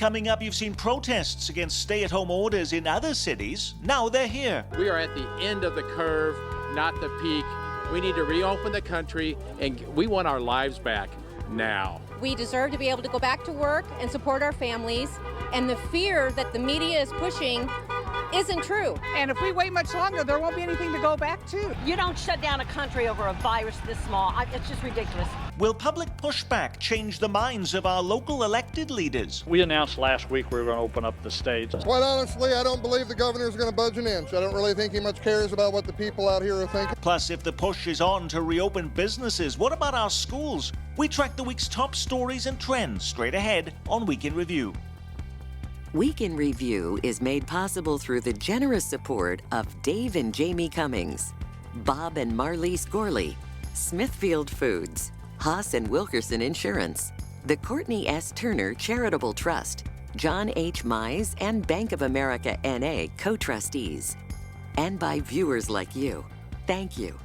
Coming up, you've seen protests against stay-at-home orders in other cities. Now they're here. We are at the end of the curve, not the peak. We need to reopen the country, and we want our lives back now. We deserve to be able to go back to work and support our families, and the fear that the media is pushing isn't true. And if we wait much longer, there won't be anything to go back to. You don't shut down a country over a virus this small. It's just ridiculous. Will public pushback change the minds of our local elected leaders? We announced last week we were going to open up the states. Quite honestly, I don't believe the governor's going to budge an inch. I don't really think he much cares about what the people out here are thinking. Plus, if the push is on to reopen businesses, what about our schools? We track the week's top stories and trends straight ahead on Week in Review. Week in Review is made possible through the generous support of Dave and Jamie Cummings, Bob and Marlise Gorley, Smithfield Foods, Haas and Wilkerson Insurance, the Courtney S. Turner Charitable Trust, John H. Mize and Bank of America N.A. co-trustees, and by viewers like you. Thank you.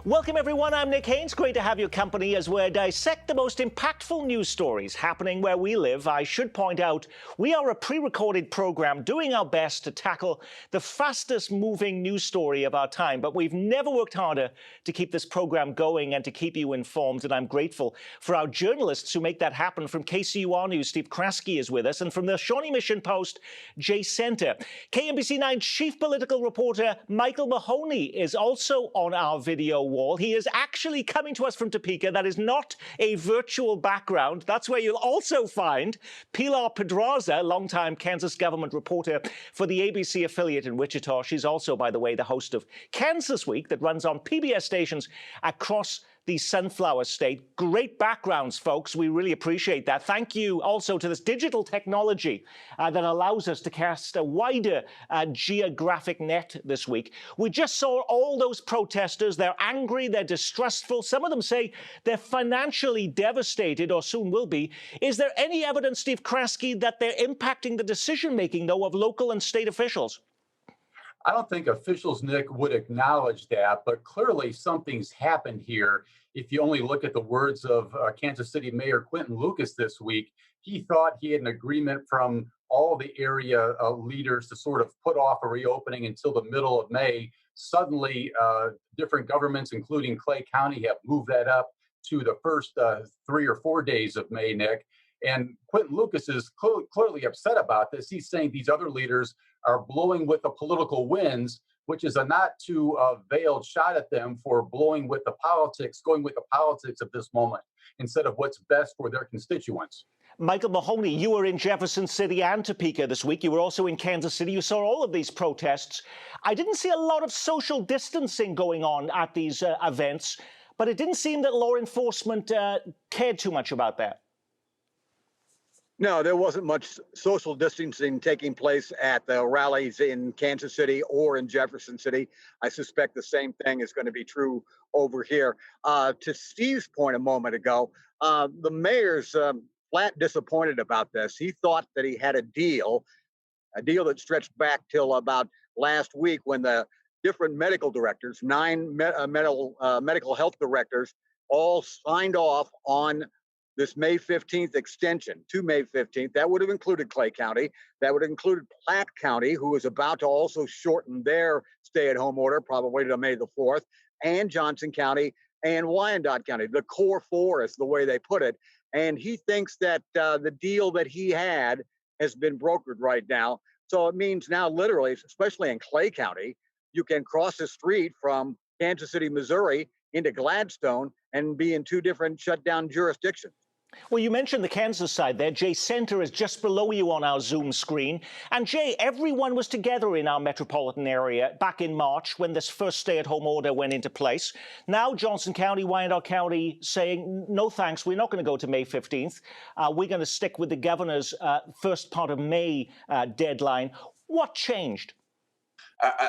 Welcome, everyone. I'm Nick Haynes. Great to have your company as we dissect the most impactful news stories happening where we live. I should point out, we are a pre-recorded program doing our best to tackle the fastest moving news story of our time, but we've never worked harder to keep this program going and to keep you informed, and I'm grateful for our journalists who make that happen. From KCUR News, Steve Kraske is with us, and from the Shawnee Mission Post, Jay Center. KMBC 9 chief political reporter Michael Mahoney is also on our video wall. He is actually coming to us from Topeka. That is not a virtual background. That's where you'll also find Pilar Pedraza, longtime Kansas government reporter for the ABC affiliate in Wichita. She's also, by the way, the host of Kansas Week that runs on PBS stations across the Sunflower State. Great backgrounds, folks. We really appreciate that. Thank you also to this digital technology that allows us to cast a wider geographic net this week. We just saw all those protesters. They're angry, they're distrustful. Some of them say they're financially devastated or soon will be. Is there any evidence, Steve Kraske, that they're impacting the decision-making, though, of local and state officials? I don't think officials, Nick, would acknowledge that, but clearly something's happened here. If you only look at the words of Kansas City Mayor Quinton Lucas this week, he thought he had an agreement from all the area leaders to sort of put off a reopening until the middle of May. Suddenly, different governments, including Clay County, have moved that up to the first 3 or 4 days of May, Nick. And Quinton Lucas is clearly upset about this. He's saying these other leaders are blowing with the political winds, which is a not too veiled shot at them for blowing with the politics, going with the politics of this moment instead of what's best for their constituents. Michael Mahoney, you were in Jefferson City and Topeka this week. You were also in Kansas City. You saw all of these protests. I didn't see a lot of social distancing going on at these events, but it didn't seem that law enforcement cared too much about that. No, there wasn't much social distancing taking place at the rallies in Kansas City or in Jefferson City. I suspect the same thing is going to be true over here. To Steve's point a moment ago, the mayor's flat disappointed about this. He thought that he had a deal that stretched back till about last week when the different medical directors, 9 medical health directors, all signed off on this May 15th extension to May 15th. That would have included Clay County. That would have included Platte County, who is about to also shorten their stay-at-home order, probably to May the 4th, and Johnson County and Wyandotte County. The core four is the way they put it. And he thinks that the deal that he had has been brokered right now. So it means now, literally, especially in Clay County, you can cross the street from Kansas City, Missouri, into Gladstone and be in 2 different shutdown jurisdictions. Well, you mentioned the Kansas side there. Jay Center is just below you on our Zoom screen. And Jay, everyone was together in our metropolitan area back in March when this first stay-at-home order went into place. Now Johnson County, Wyandotte County saying, no thanks, we're not going to go to May 15th. We're going to stick with the governor's first part of May deadline. What changed?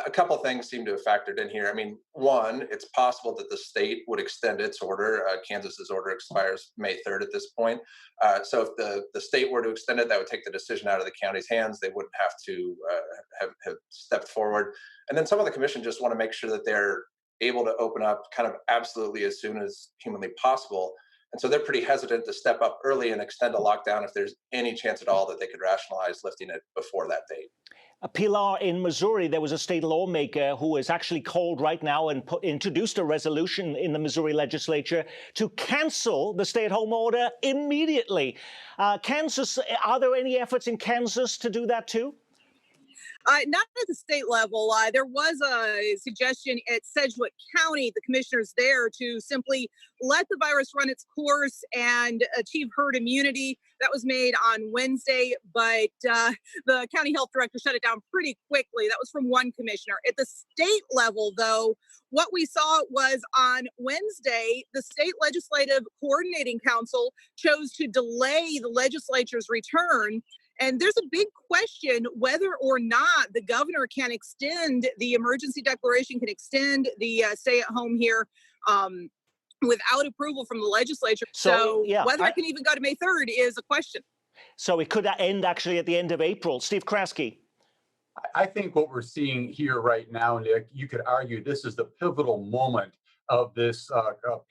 A couple of things seem to have factored in here. I mean, one, it's possible that the state would extend its order. Kansas's order expires May 3rd at this point. So if the state were to extend it, that would take the decision out of the county's hands. They wouldn't have to have stepped forward. And then some of the commission just want to make sure that they're able to open up kind of absolutely as soon as humanly possible. And so they're pretty hesitant to step up early and extend a lockdown if there's any chance at all that they could rationalize lifting it before that date. Pilar, in Missouri, there was a state lawmaker who has actually called right now and introduced a resolution in the Missouri legislature to cancel the stay-at-home order immediately. Kansas, are there any efforts in Kansas to do that too? Not at the state level. There was a suggestion at Sedgwick County, the commissioners there, to simply let the virus run its course and achieve herd immunity. That was made on Wednesday, but the county health director shut it down pretty quickly. That was from one commissioner. At the state level, though, what we saw was on Wednesday, the State Legislative Coordinating Council chose to delay the legislature's return. And there's a big question whether or not the governor can extend the emergency declaration, can extend the stay at home here without approval from the legislature. So whether it can even go to May 3rd is a question. So it could end actually at the end of April. Steve Kraske. I think what we're seeing here right now, Nick, you could argue this is the pivotal moment of this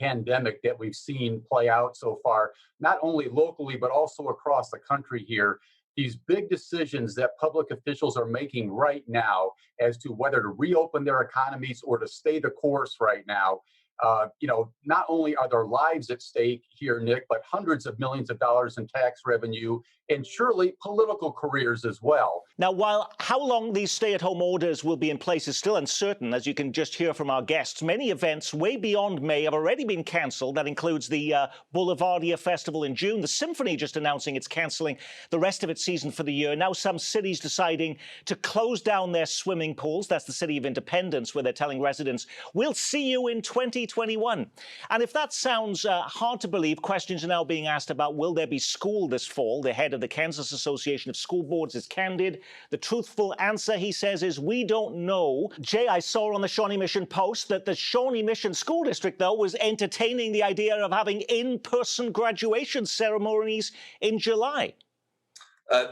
pandemic that we've seen play out so far, not only locally, but also across the country here. These big decisions that public officials are making right now as to whether to reopen their economies or to stay the course right now. Not only are their lives at stake here, Nick, but hundreds of millions of dollars in tax revenue and surely political careers as well. Now, while how long these stay-at-home orders will be in place is still uncertain, as you can just hear from our guests, many events way beyond May have already been cancelled. That includes the Boulevardia Festival in June, the Symphony just announcing it's cancelling the rest of its season for the year. Now some cities deciding to close down their swimming pools. That's the city of Independence, where they're telling residents, we'll see you in 2021. And if that sounds hard to believe, questions are now being asked about will there be school this fall? The head of the Kansas Association of School Boards is candid. The truthful answer, he says, is we don't know. Jay, I saw on the Shawnee Mission Post that the Shawnee Mission School District, though, was entertaining the idea of having in-person graduation ceremonies in July.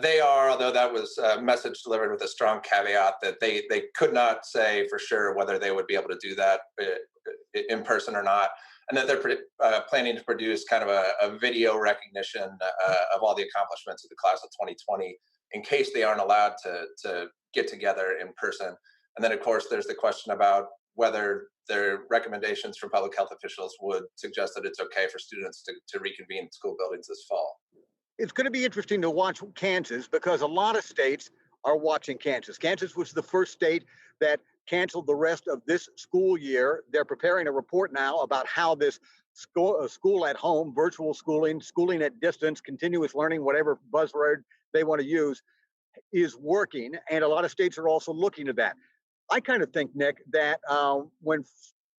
They are, although that was a message delivered with a strong caveat that they could not say for sure whether they would be able to do that in person or not, and that they're planning to produce kind of a video recognition of all the accomplishments of the class of 2020 in case they aren't allowed to get together in person. And then, of course, there's the question about whether their recommendations from public health officials would suggest that it's okay for students to reconvene school buildings this fall. It's going to be interesting to watch Kansas because a lot of states are watching Kansas. Kansas was the first state that canceled the rest of this school year. They're preparing a report now about how this school at home, virtual schooling, schooling at distance, continuous learning, whatever buzzword they want to use, is working. And a lot of states are also looking at that. I kind of think, Nick, that when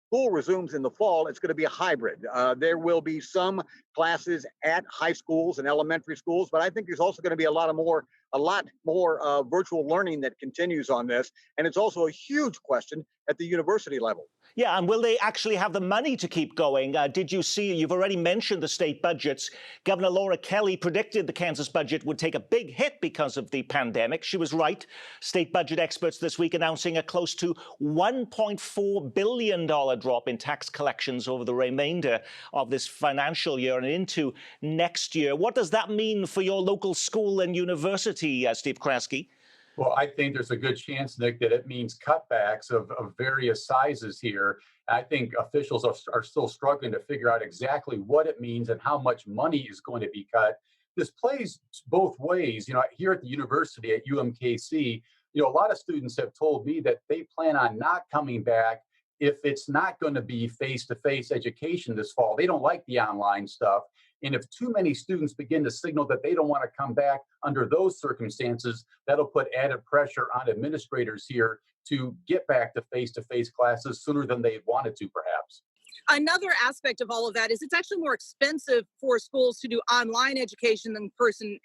school resumes in the fall, it's going to be a hybrid. There will be some classes at high schools and elementary schools, but I think there's also going to be a lot more virtual learning that continues on this. And it's also a huge question at the university level. Yeah, and will they actually have the money to keep going? Did you see, you've already mentioned the state budgets. Governor Laura Kelly predicted the Kansas budget would take a big hit because of the pandemic. She was right. State budget experts this week announcing a close to $1.4 billion drop in tax collections over the remainder of this financial year and into next year. What does that mean for your local school and university, Steve Kraske? Well, I think there's a good chance, Nick, that it means cutbacks of various sizes here. I think officials are still struggling to figure out exactly what it means and how much money is going to be cut. This plays both ways. Here at the university at UMKC, a lot of students have told me that they plan on not coming back if it's not going to be face-to-face education this fall. They don't like the online stuff. And if too many students begin to signal that they don't want to come back under those circumstances, that'll put added pressure on administrators here to get back to face-to-face classes sooner than they wanted to, perhaps. Another aspect of all of that is it's actually more expensive for schools to do online education than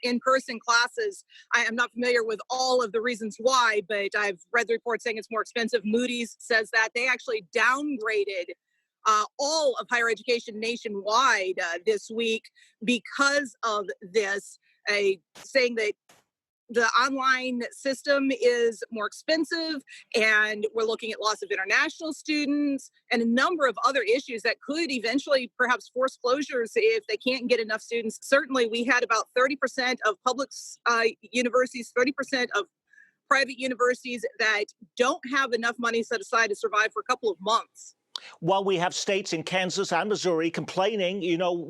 in-person classes. I am not familiar with all of the reasons why, but I've read the report saying it's more expensive. Moody's says that they actually downgraded all of higher education nationwide this week because of this, saying that the online system is more expensive, and we're looking at loss of international students and a number of other issues that could eventually perhaps force closures if they can't get enough students. Certainly, we had about 30% of public universities, 30% of private universities that don't have enough money set aside to survive for a couple of months. While we have states in Kansas and Missouri complaining,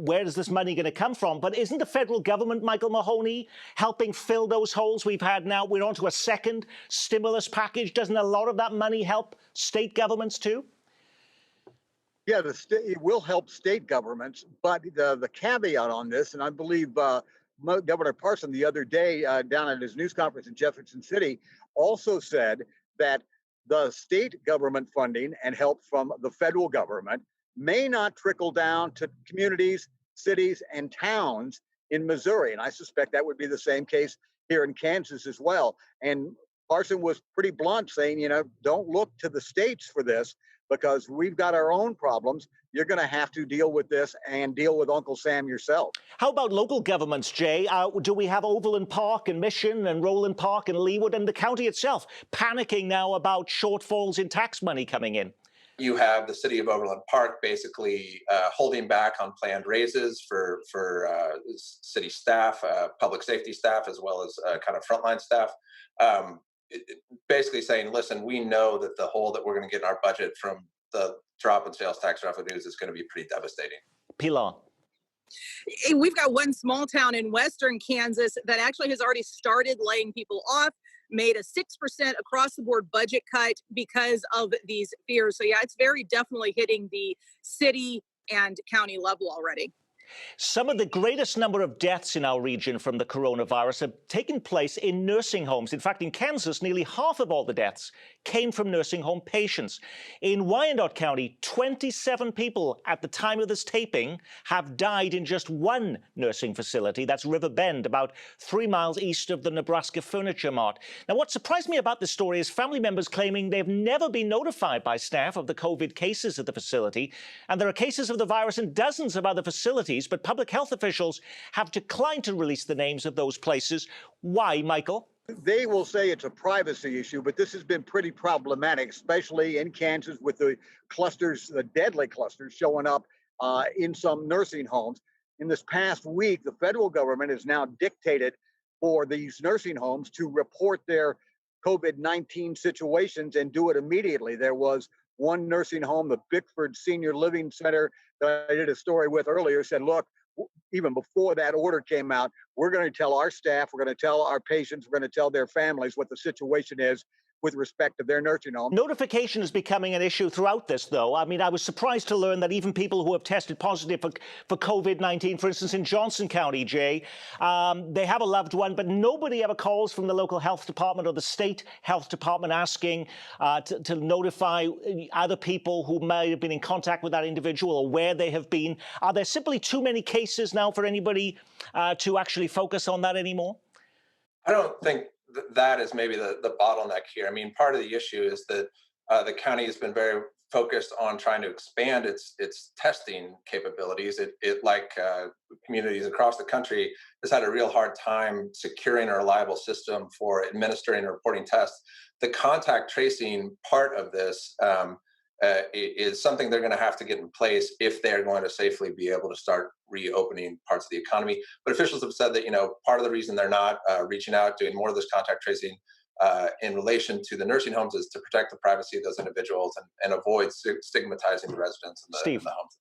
where is this money going to come from? But isn't the federal government, Michael Mahoney, helping fill those holes we've had now? We're on to a second stimulus package. Doesn't a lot of that money help state governments too? Yeah, it will help state governments, but the caveat on this, and I believe Governor Parson the other day down at his news conference in Jefferson City also said that the state government funding and help from the federal government may not trickle down to communities, cities, and towns in Missouri. And I suspect that would be the same case here in Kansas as well. And Parson was pretty blunt saying, don't look to the states for this because we've got our own problems. You're going to have to deal with this and deal with Uncle Sam yourself. How about local governments, Jay? Do we have Overland Park and Mission and Roland Park and Leawood and the county itself panicking now about shortfalls in tax money coming in? You have the city of Overland Park basically holding back on planned raises for city staff, public safety staff, as well as kind of frontline staff. Basically saying, listen, we know that the hole that we're going to get in our budget from the drop in sales tax revenues is going to be pretty devastating. Pilar. We've got one small town in western Kansas that actually has already started laying people off, made a 6% across the board budget cut because of these fears. So yeah, it's very definitely hitting the city and county level already. Some of the greatest number of deaths in our region from the coronavirus have taken place in nursing homes. In fact, in Kansas, nearly half of all the deaths came from nursing home patients. In Wyandotte County, 27 people at the time of this taping have died in just one nursing facility. That's River Bend, about 3 miles east of the Nebraska Furniture Mart. Now, what surprised me about this story is family members claiming they've never been notified by staff of the COVID cases at the facility. And there are cases of the virus in dozens of other facilities, but public health officials have declined to release the names of those places. Why, Michael? They will say it's a privacy issue, but this has been pretty problematic, especially in Kansas with the clusters, the deadly clusters showing up in some nursing homes. In this past week, the federal government has now dictated for these nursing homes to report their COVID-19 situations and do it immediately. There was one nursing home, the Bickford Senior Living Center, that I did a story with earlier, said, look, even before that order came out, we're going to tell our staff, we're going to tell our patients, we're going to tell their families what the situation is with respect to their nursing home. Notification is becoming an issue throughout this, though. I mean, I was surprised to learn that even people who have tested positive for COVID-19, for instance, in Johnson County, Jay, they have a loved one, but nobody ever calls from the local health department or the state health department asking to notify other people who may have been in contact with that individual or where they have been. Are there simply too many cases now for anybody to actually focus on that anymore? I don't think that is maybe the bottleneck here. I mean, part of the issue is that the county has been very focused on trying to expand its testing capabilities. It like communities across the country, has had a real hard time securing a reliable system for administering and reporting tests. The contact tracing part of this is something they're going to have to get in place if they're going to safely be able to start reopening parts of the economy. But officials have said that, part of the reason they're not reaching out, doing more of this contact tracing in relation to the nursing homes is to protect the privacy of those individuals and avoid stigmatizing the residents in the homes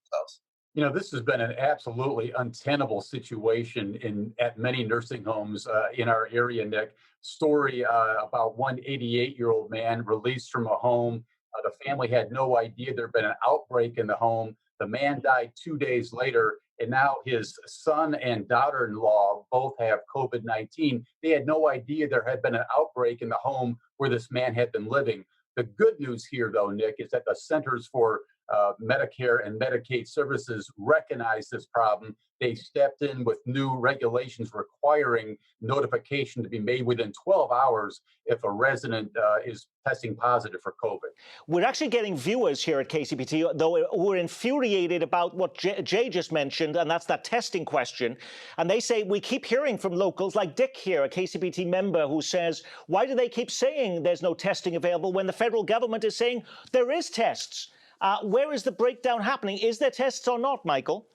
themselves. This has been an absolutely untenable situation at many nursing homes in our area, Nick. Story about one 88-year-old man released from a home. The family had no idea there had been an outbreak in the home. The man died 2 days later, and now his son and daughter-in-law both have COVID-19. They had no idea there had been an outbreak in the home where this man had been living. The good news here, though, Nick, is that the Centers for Medicare and Medicaid services recognize this problem. They stepped in with new regulations requiring notification to be made within 12 hours if a resident is testing positive for COVID. We're actually getting viewers here at KCPT, though, who are infuriated about what Jay just mentioned, and that's that testing question. And they say, we keep hearing from locals like Dick here, a KCPT member, who says, why do they keep saying there's no testing available when the federal government is saying there is tests? Where is the breakdown happening? Is there tests or not, Michael?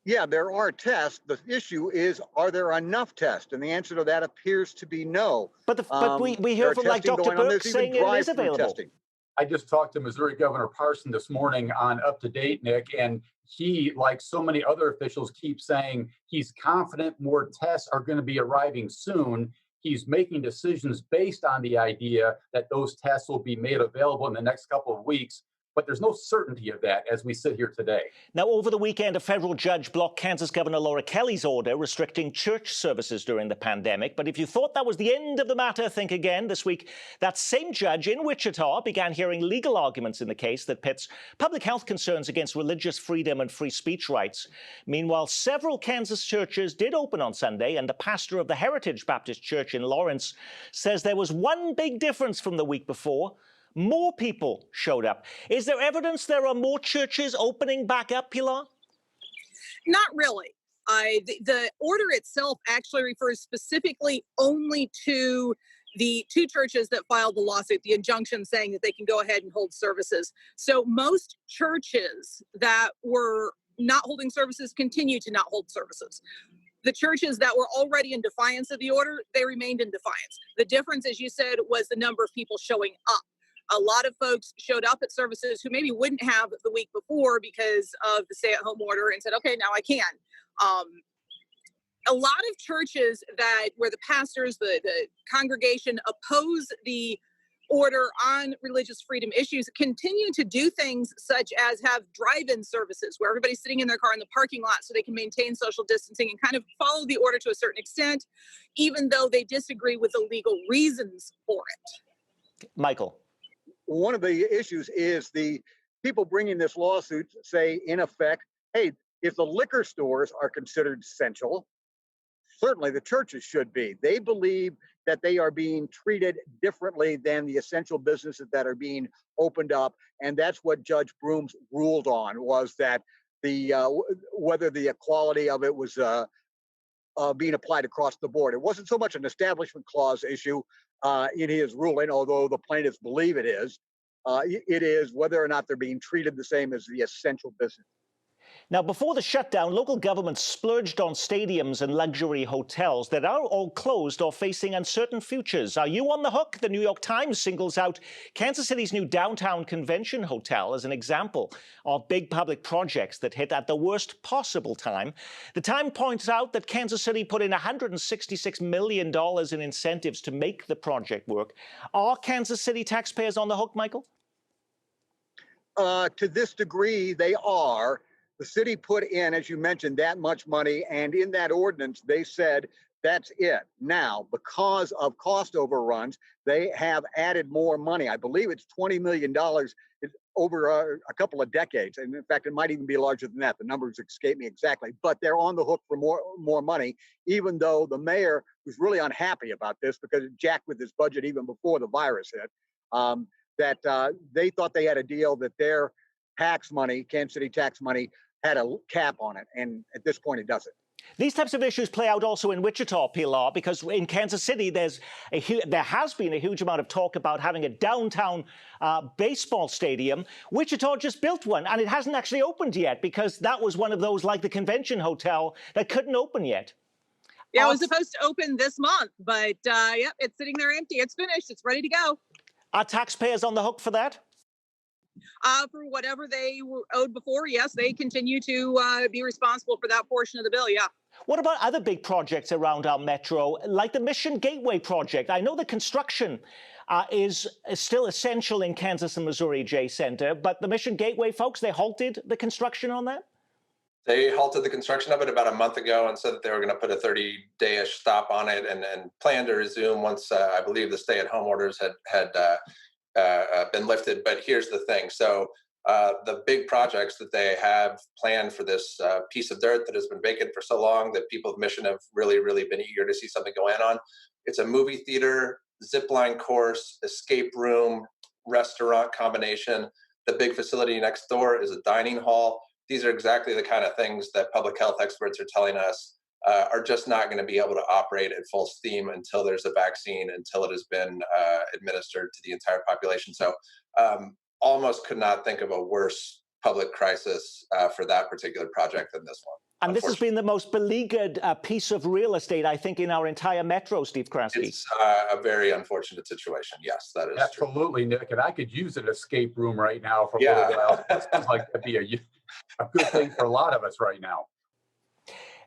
Yeah, there are tests. The issue is, are there enough tests? And the answer to that appears to be no. But we hear from like Dr. Burke saying it is available. Testing. I just talked to Missouri Governor Parson this morning on Up to Date, Nick, and he, like so many other officials, keeps saying he's confident more tests are going to be arriving soon. He's making decisions based on the idea that those tests will be made available in the next couple of weeks. But there's no certainty of that as we sit here today. Now, over the weekend, a federal judge blocked Kansas Governor Laura Kelly's order restricting church services during the pandemic. But if you thought that was the end of the matter, think again. This week, that same judge in Wichita began hearing legal arguments in the case that pits public health concerns against religious freedom and free speech rights. Meanwhile, several Kansas churches did open on Sunday, and the pastor of the Heritage Baptist Church in Lawrence says there was one big difference from the week before. More people showed up. Is there evidence there are more churches opening back up, Pilar? Not really. The order itself actually refers specifically only to the two churches that filed the lawsuit, the injunction saying that they can go ahead and hold services. So most churches that were not holding services continue to not hold services. The churches that were already in defiance of the order, they remained in defiance. The difference, as you said, was the number of people showing up. A lot of folks showed up at services who maybe wouldn't have the week before because of the stay-at-home order and said, okay, now I can. A lot of churches where the pastors, the congregation oppose the order on religious freedom issues continue to do things such as have drive-in services where everybody's sitting in their car in the parking lot so they can maintain social distancing and kind of follow the order to a certain extent, even though they disagree with the legal reasons for it. Michael. One of the issues is the people bringing this lawsuit say, in effect, hey, if the liquor stores are considered essential, certainly the churches should be. They believe that they are being treated differently than the essential businesses that are being opened up. And that's what Judge Brooms ruled on, was that whether the equality of it was being applied across the board. It wasn't so much an establishment clause issue in his ruling, although the plaintiffs believe it is. It is whether or not they're being treated the same as the essential business. Now, before the shutdown, local governments splurged on stadiums and luxury hotels that are all closed or facing uncertain futures. Are you on the hook? The New York Times singles out Kansas City's new downtown convention hotel as an example of big public projects that hit at the worst possible time. The Times points out that Kansas City put in $166 million in incentives to make the project work. Are Kansas City taxpayers on the hook, Michael? To this degree, they are. The city put in, as you mentioned, that much money, and in that ordinance, they said that's it. Now, because of cost overruns, they have added more money. I believe it's $20 million over a couple of decades. And in fact, it might even be larger than that. The numbers escape me exactly, but they're on the hook for more money, even though the mayor was really unhappy about this because it jacked with his budget even before the virus hit, they thought they had a deal that their tax money, Kansas City tax money, had a cap on it, and at this point it doesn't. These types of issues play out also in Wichita, Pilar, because in Kansas City there has been a huge amount of talk about having a downtown baseball stadium. Wichita just built one, and it hasn't actually opened yet because that was one of those, like the convention hotel, that couldn't open yet. Yeah, it was supposed to open this month, but yep, it's sitting there empty. It's finished. It's ready to go. Are taxpayers on the hook for that? For whatever they were owed before, yes, they continue to be responsible for that portion of the bill, yeah. What about other big projects around our metro, like the Mission Gateway project? I know the construction is still essential in Kansas and Missouri J Center, but the Mission Gateway folks, they halted the construction on that? They halted the construction of it about a month ago and said that they were going to put a 30-day-ish stop on it and plan to resume once I believe the stay-at-home orders had been lifted. But here's the thing. So the big projects that they have planned for this piece of dirt that has been vacant for so long that people of Mission have really, really been eager to see something going on. It's a movie theater, zip line course, escape room, restaurant combination. The big facility next door is a dining hall. These are exactly the kind of things that public health experts are telling us are just not going to be able to operate at full steam until there's a vaccine, until it has been administered to the entire population. So almost could not think of a worse public crisis for that particular project than this one. And this has been the most beleaguered piece of real estate, I think, in our entire metro, Steve Kraske. It's a very unfortunate situation. Yes, that is absolutely, true. Nick. And I could use an escape room right now for a little while. It sounds like that'd be a good thing for a lot of us right now.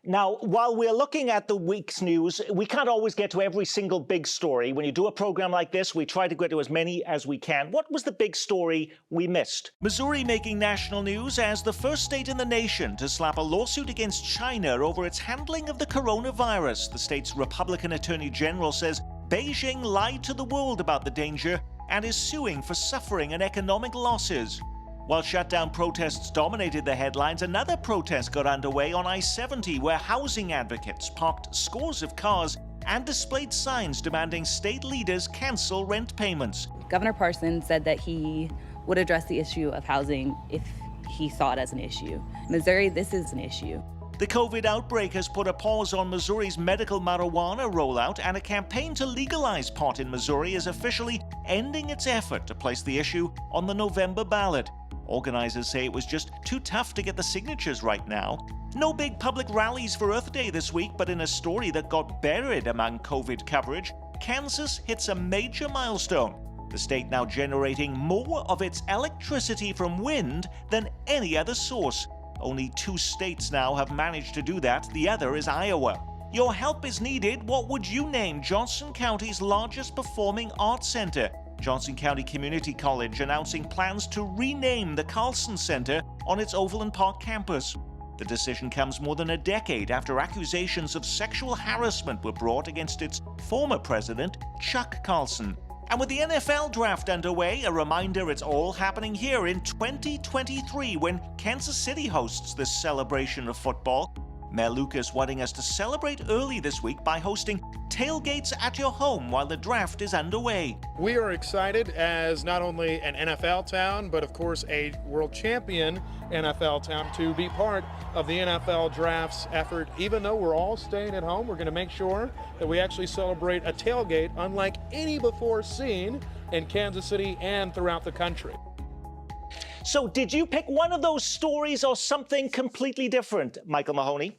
Now, while we're looking at the week's news, we can't always get to every single big story. When you do a program like this, we try to get to as many as we can. What was the big story we missed? Missouri making national news as the first state in the nation to slap a lawsuit against China over its handling of the coronavirus. The state's Republican Attorney General says Beijing lied to the world about the danger and is suing for suffering and economic losses. While shutdown protests dominated the headlines, another protest got underway on I-70 where housing advocates parked scores of cars and displayed signs demanding state leaders cancel rent payments. Governor Parson said that he would address the issue of housing if he saw it as an issue. Missouri, this is an issue. The COVID outbreak has put a pause on Missouri's medical marijuana rollout, and a campaign to legalize pot in Missouri is officially ending its effort to place the issue on the November ballot. Organizers say it was just too tough to get the signatures right now. No big public rallies for Earth Day this week, but in a story that got buried among COVID coverage, Kansas hits a major milestone. The state now generating more of its electricity from wind than any other source. Only 2 states now have managed to do that. The other is Iowa. Your help is needed. What would you name Johnson County's largest performing arts center? Johnson County Community College announcing plans to rename the Carlson Center on its Overland Park campus. The decision comes more than a decade after accusations of sexual harassment were brought against its former president, Chuck Carlson. And with the NFL draft underway, a reminder it's all happening here in 2023 when Kansas City hosts this celebration of football. Mayor Lucas wanting us to celebrate early this week by hosting tailgates at your home while the draft is underway. We are excited as not only an NFL town, but of course a world champion NFL town to be part of the NFL draft's effort. Even though we're all staying at home, we're going to make sure that we actually celebrate a tailgate unlike any before seen in Kansas City and throughout the country. So did you pick one of those stories or something completely different, Michael Mahoney?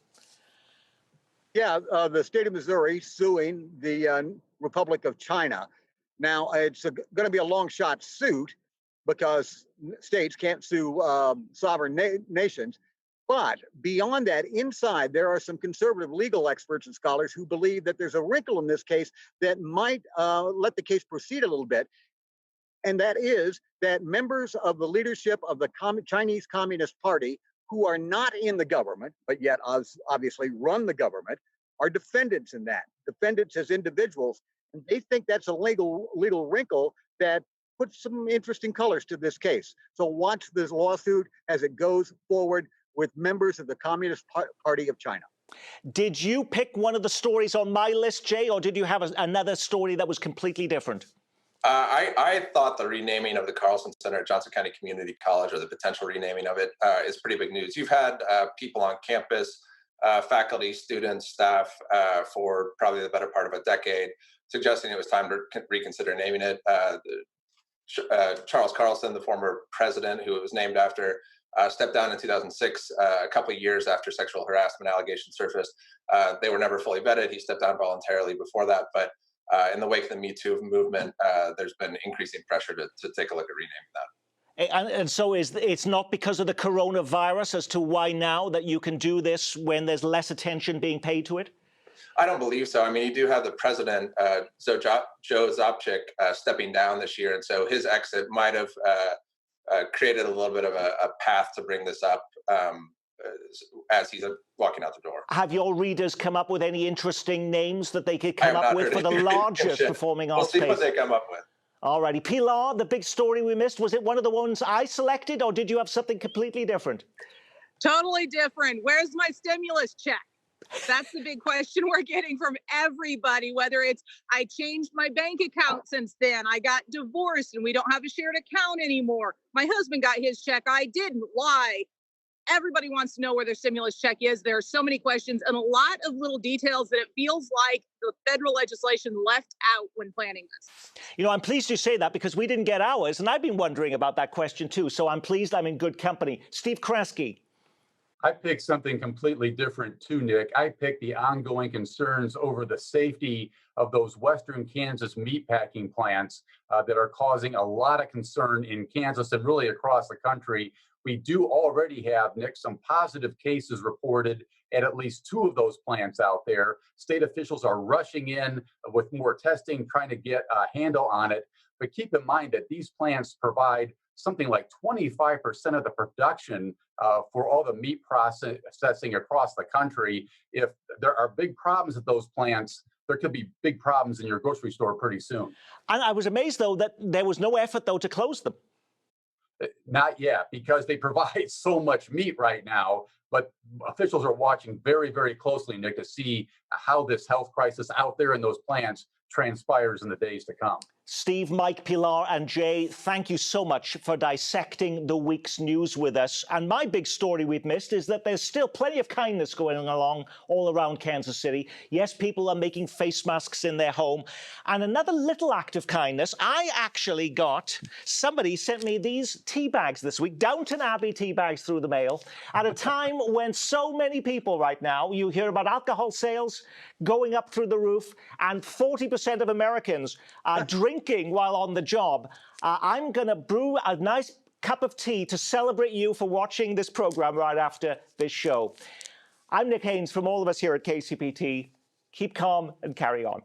Yeah, the state of Missouri suing the Republic of China. Now, it's going to be a long shot suit because states can't sue sovereign nations. But beyond that, inside, there are some conservative legal experts and scholars who believe that there's a wrinkle in this case that might let the case proceed a little bit. And that is that members of the leadership of the Chinese Communist Party who are not in the government, but yet obviously run the government, are defendants in that, defendants as individuals. And they think that's a legal wrinkle that puts some interesting colors to this case. So watch this lawsuit as it goes forward with members of the Communist Party of China. Did you pick one of the stories on my list, Jay, or did you have another story that was completely different? I thought the renaming of the Carlson Center at Johnson County Community College, or the potential renaming of it, is pretty big news. You've had people on campus, faculty, students, staff, for probably the better part of a decade, suggesting it was time to reconsider naming it. Charles Carlson, the former president who it was named after, stepped down in 2006, a couple of years after sexual harassment allegations surfaced. They were never fully vetted. He stepped down voluntarily before that, but in the wake of the Me Too movement, there's been increasing pressure to take a look at renaming that. And so it's not because of the coronavirus as to why now that you can do this when there's less attention being paid to it? I don't believe so. I mean, you do have the president, Joe Zopchik, stepping down this year. And so his exit might have created a little bit of a path to bring this up as he's walking out the door. Have your readers come up with any interesting names that they could come up with for the largest performing arts space? We'll see what they come up with. All righty. Pilar, the big story we missed, was it one of the ones I selected, or did you have something completely different? Totally different. Where's my stimulus check? That's the big question we're getting from everybody, whether it's I changed my bank account since then, I got divorced and we don't have a shared account anymore. My husband got his check, I didn't. Why? Everybody wants to know where their stimulus check is. There are so many questions and a lot of little details that it feels like the federal legislation left out when planning this. You know, I'm pleased you say that because we didn't get ours, and I've been wondering about that question too, so I'm pleased I'm in good company. Steve Kraske. I picked something completely different too, Nick. I picked the ongoing concerns over the safety of those Western Kansas meatpacking plants that are causing a lot of concern in Kansas and really across the country. We do already have, Nick, some positive cases reported at least 2 of those plants out there. State officials are rushing in with more testing, trying to get a handle on it. But keep in mind that these plants provide something like 25% of the production for all the meat processing across the country. If there are big problems at those plants, there could be big problems in your grocery store pretty soon. And I was amazed, though, that there was no effort, though, to close them. Not yet, because they provide so much meat right now. But officials are watching very, very closely, Nick, to see how this health crisis out there in those plants transpires in the days to come. Steve, Mike, Pilar, and Jay, thank you so much for dissecting the week's news with us. And my big story we've missed is that there's still plenty of kindness going along all around Kansas City. Yes, people are making face masks in their home. And another little act of kindness, I actually got, somebody sent me these tea bags this week, Downton Abbey tea bags through the mail, at a time when so many people right now, you hear about alcohol sales going up through the roof, and 40% of Americans are drinking while on the job. I'm going to brew a nice cup of tea to celebrate you for watching this program right after this show. I'm Nick Haynes from all of us here at KCPT. Keep calm and carry on.